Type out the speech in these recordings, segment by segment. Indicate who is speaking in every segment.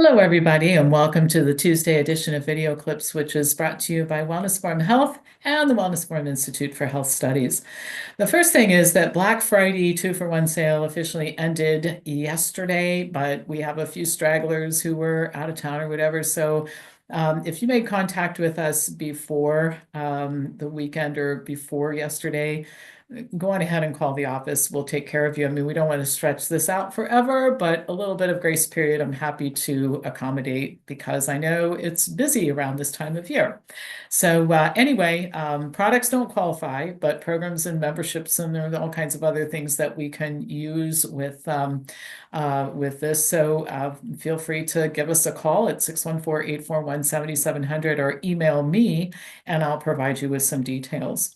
Speaker 1: Hello, everybody, and welcome to the Tuesday edition of Video Clips, which is brought to you by Wellness Forum Health and the Wellness Forum Institute for Health Studies. The first thing is that Black Friday 2-for-1 sale officially ended yesterday, but we have a few stragglers who were out of town or whatever. So if you made contact with us before the weekend or before yesterday, go on ahead and call the office. We'll take care of you. I mean, we don't want to stretch this out forever, but a little bit of grace period, I'm happy to accommodate because I know it's busy around this time of year. So anyway, products don't qualify, but programs and memberships and there are all kinds of other things that we can use with this. So feel free to give us a call at 614-841-7700 or email me and I'll provide you with some details.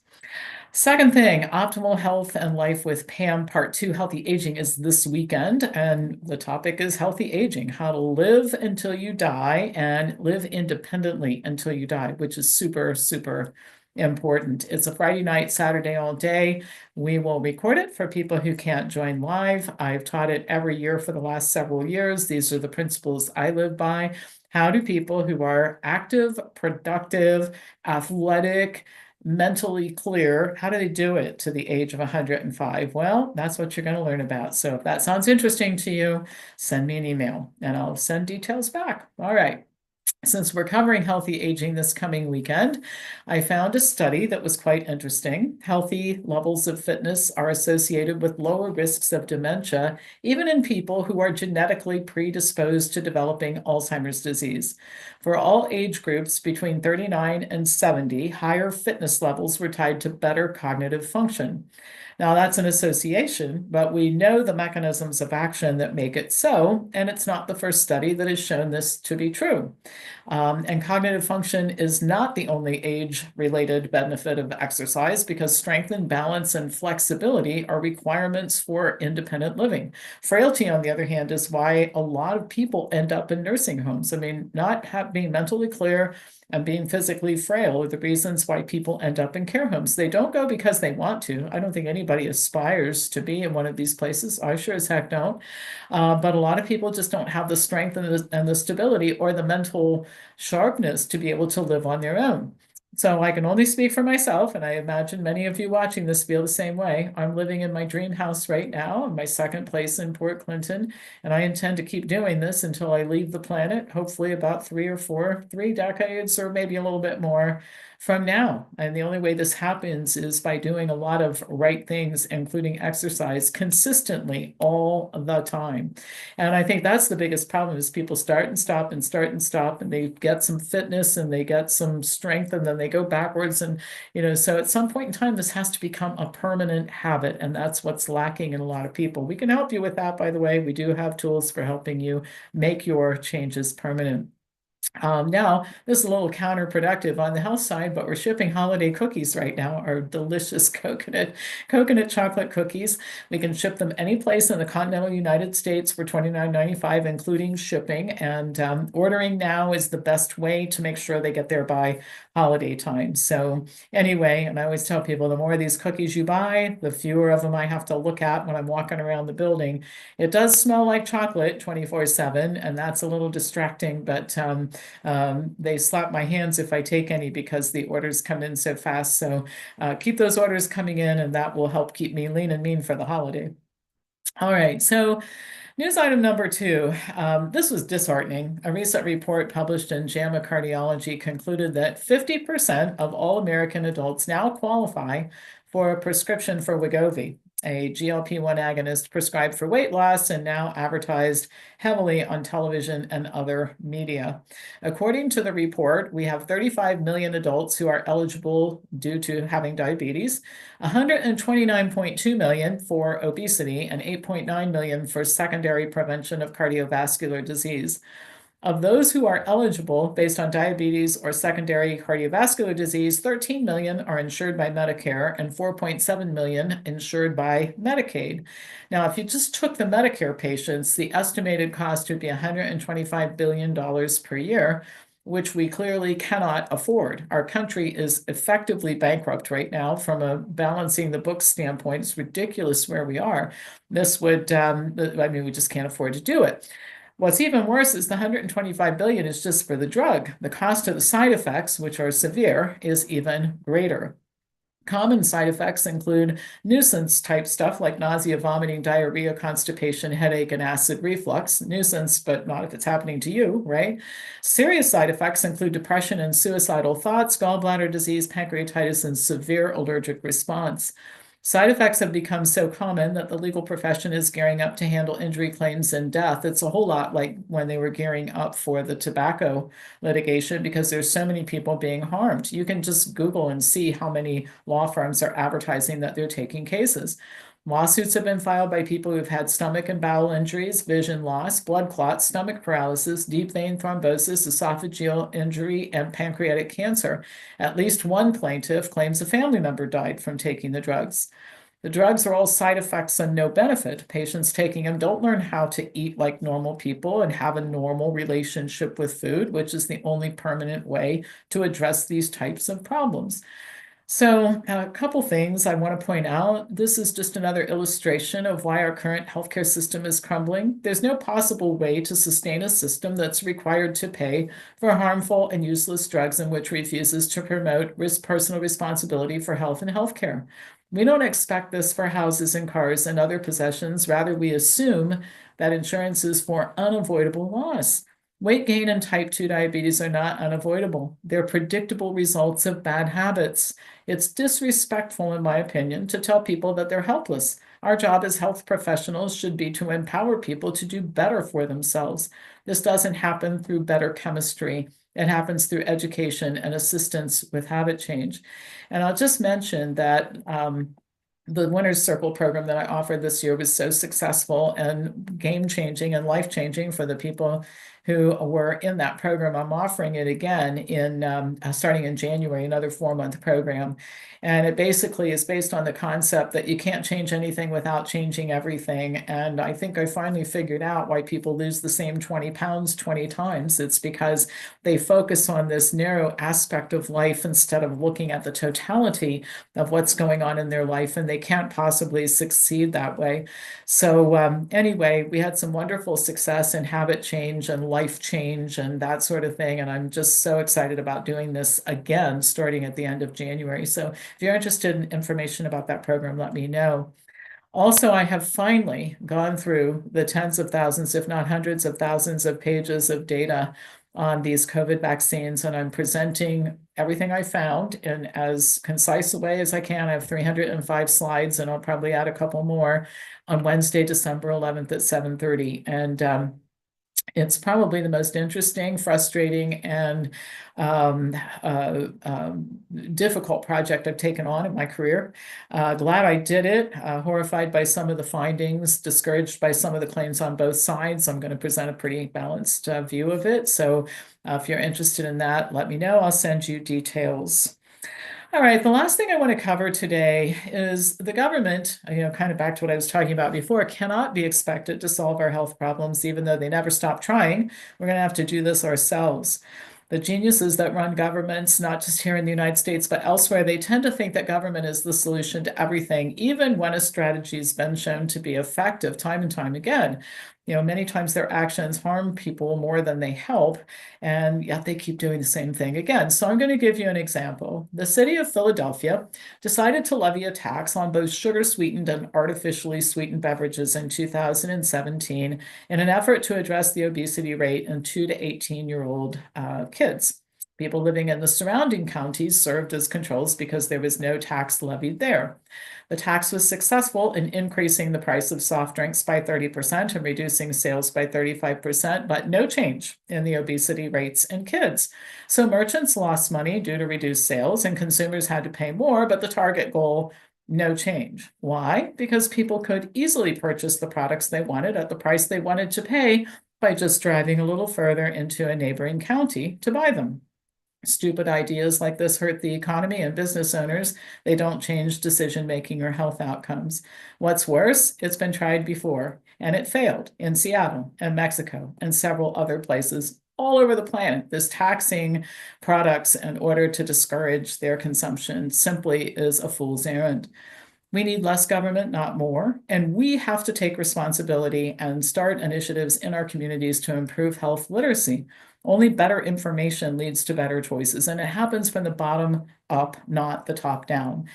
Speaker 1: Second thing, Optimal Health and Life with Pam, Part 2, Healthy Aging is this weekend. And the topic is healthy aging, how to live until you die and live independently until you die, which is super, super important. It's a Friday night, Saturday all day. We will record it for people who can't join live. I've taught it every year for the last several years. These are the principles I live by. How do people who are active, productive, athletic, mentally clear, how do they do it to the age of 105? Well, that's what you're going to learn about. So if that sounds interesting to you, send me an email and I'll send details back. All right. Since we're covering healthy aging this coming weekend, I found a study that was quite interesting. Healthy levels of fitness are associated with lower risks of dementia, even in people who are genetically predisposed to developing Alzheimer's disease. For all age groups between 39 and 70, higher fitness levels were tied to better cognitive function. Now, that's an association, but we know the mechanisms of action that make it so, and it's not the first study that has shown this to be true. And cognitive function is not the only age-related benefit of exercise because strength and balance and flexibility are requirements for independent living. Frailty, on the other hand, is why a lot of people end up in nursing homes. I mean, not being mentally clear and being physically frail are the reasons why people end up in care homes. They don't go because they want to. I don't think anybody aspires to be in one of these places. I sure as heck don't. But a lot of people just don't have the strength and the stability or the mental sharpness to be able to live on their own. So I can only speak for myself, and I imagine many of you watching this feel the same way. I'm living in my dream house right now, in my second place in Port Clinton, and I intend to keep doing this until I leave the planet, hopefully about 3 decades, or maybe a little bit more from now. And the only way this happens is by doing a lot of right things, including exercise, consistently all the time. And I think that's the biggest problem is people start and stop and start and stop, and they get some fitness and they get some strength, and then they go backwards. And, so at some point in time, this has to become a permanent habit. And that's what's lacking in a lot of people. We can help you with that, by the way. We do have tools for helping you make your changes permanent. Now, this is a little counterproductive on the health side, but we're shipping holiday cookies right now, our delicious coconut chocolate cookies. We can ship them any place in the continental United States for $29.95, including shipping. And ordering now is the best way to make sure they get there by holiday time. So anyway, and I always tell people, the more of these cookies you buy, the fewer of them I have to look at when I'm walking around the building. It does smell like chocolate 24/7, and that's a little distracting, but they slap my hands if I take any because the orders come in so fast. So keep those orders coming in, and that will help keep me lean and mean for the holiday. All right, so news item number 2. This was disheartening. A recent report published in JAMA Cardiology concluded that 50% of all American adults now qualify for a prescription for Wegovy, a GLP-1 agonist prescribed for weight loss and now advertised heavily on television and other media. According to the report, we have 35 million adults who are eligible due to having diabetes, 129.2 million for obesity, and 8.9 million for secondary prevention of cardiovascular disease. Of those who are eligible based on diabetes or secondary cardiovascular disease, 13 million are insured by Medicare and 4.7 million insured by Medicaid. Now, if you just took the Medicare patients, the estimated cost would be $125 billion per year, which we clearly cannot afford. Our country is effectively bankrupt right now from a balancing the books standpoint. It's ridiculous where we are. This would, I mean, we just can't afford to do it. What's even worse is the 125 billion is just for the drug. The cost of the side effects, which are severe, is even greater. Common side effects include nuisance type stuff like nausea, vomiting, diarrhea, constipation, headache, and acid reflux. Nuisance, but not if it's happening to you, right? Serious side effects include depression and suicidal thoughts, gallbladder disease, pancreatitis, and severe allergic response. Side effects have become so common that the legal profession is gearing up to handle injury claims and death. It's a whole lot like when they were gearing up for the tobacco litigation because there's so many people being harmed. You can just Google and see how many law firms are advertising that they're taking cases. Lawsuits have been filed by people who've had stomach and bowel injuries, vision loss, blood clots, stomach paralysis, deep vein thrombosis, esophageal injury, and pancreatic cancer. At least one plaintiff claims a family member died from taking the drugs. The drugs are all side effects and no benefit. Patients taking them don't learn how to eat like normal people and have a normal relationship with food, which is the only permanent way to address these types of problems. So, a couple things I want to point out. This is just another illustration of why our current healthcare system is crumbling. There's no possible way to sustain a system that's required to pay for harmful and useless drugs and which refuses to promote personal responsibility for health and healthcare. We don't expect this for houses and cars and other possessions. Rather, we assume that insurance is for unavoidable loss. Weight gain and type 2 diabetes are not unavoidable. They're predictable results of bad habits. It's disrespectful, in my opinion, to tell people that they're helpless. Our job as health professionals should be to empower people to do better for themselves. This doesn't happen through better chemistry. It happens through education and assistance with habit change. And I'll just mention that the Winner's Circle program that I offered this year was so successful and game-changing and life-changing for the people who were in that program. I'm offering it again in starting in January, another 4-month program. And it basically is based on the concept that you can't change anything without changing everything. And I think I finally figured out why people lose the same 20 pounds 20 times. It's because they focus on this narrow aspect of life instead of looking at the totality of what's going on in their life, and they can't possibly succeed that way. So anyway, we had some wonderful success in habit change and life change and that sort of thing. And I'm just so excited about doing this again, starting at the end of January. So if you're interested in information about that program, let me know. Also, I have finally gone through the tens of thousands, if not hundreds of thousands of pages of data on these COVID vaccines, and I'm presenting everything I found in as concise a way as I can. I have 305 slides, and I'll probably add a couple more on Wednesday, December 11th at 7:30. And it's probably the most interesting, frustrating, and um, uh, um, difficult project I've taken on in my career. Glad I did it, horrified by some of the findings, discouraged by some of the claims on both sides. I'm going to present a pretty balanced view of it. So if you're interested in that, let me know. I'll send you details. All right, the last thing I want to cover today is the government, kind of back to what I was talking about before, cannot be expected to solve our health problems, even though they never stop trying. We're going to have to do this ourselves. The geniuses that run governments, not just here in the United States, but elsewhere, they tend to think that government is the solution to everything, even when a strategy has been shown to be effective time and time again. Many times their actions harm people more than they help, and yet they keep doing the same thing again. So I'm going to give you an example. The city of Philadelphia decided to levy a tax on both sugar-sweetened and artificially sweetened beverages in 2017 in an effort to address the obesity rate in 2 to 18-year-old kids. People living in the surrounding counties served as controls because there was no tax levied there. The tax was successful in increasing the price of soft drinks by 30% and reducing sales by 35%, but no change in the obesity rates in kids. So merchants lost money due to reduced sales and consumers had to pay more, but the target goal, no change. Why? Because people could easily purchase the products they wanted at the price they wanted to pay by just driving a little further into a neighboring county to buy them. Stupid ideas like this hurt the economy and business owners. They don't change decision-making or health outcomes. What's worse, it's been tried before, and it failed in Seattle and Mexico and several other places all over the planet. This taxing products in order to discourage their consumption simply is a fool's errand. We need less government, not more. And we have to take responsibility and start initiatives in our communities to improve health literacy. Only better information leads to better choices, and it happens from the bottom up, not the top down.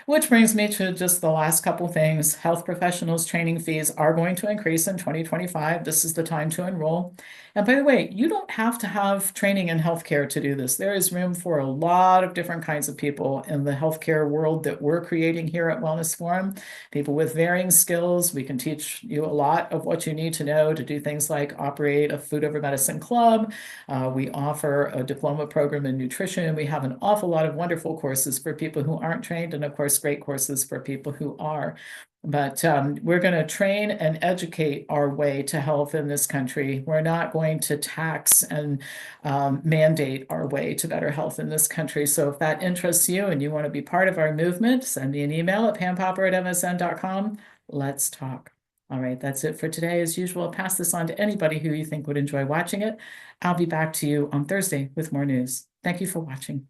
Speaker 1: Which brings me to just the last couple things. Health professionals training fees are going to increase in 2025. This is the time to enroll. And by the way, you don't have to have training in healthcare to do this. There is room for a lot of different kinds of people in the healthcare world that we're creating here at Wellness Forum. People with varying skills. We can teach you a lot of what you need to know to do things like operate a food over medicine club. We offer a diploma program in nutrition. We have an awful lot of wonderful courses for people who aren't trained, and of course, great courses for people who are. But we're going to train and educate our way to health in this country. We're not going to tax and mandate our way to better health in this country. So if that interests you and you want to be part of our movement, send me an email at pampopper@msn.com. Let's talk. All right, that's it for today. As usual, I'll pass this on to anybody who you think would enjoy watching it. I'll be back to you on Thursday with more news. Thank you for watching.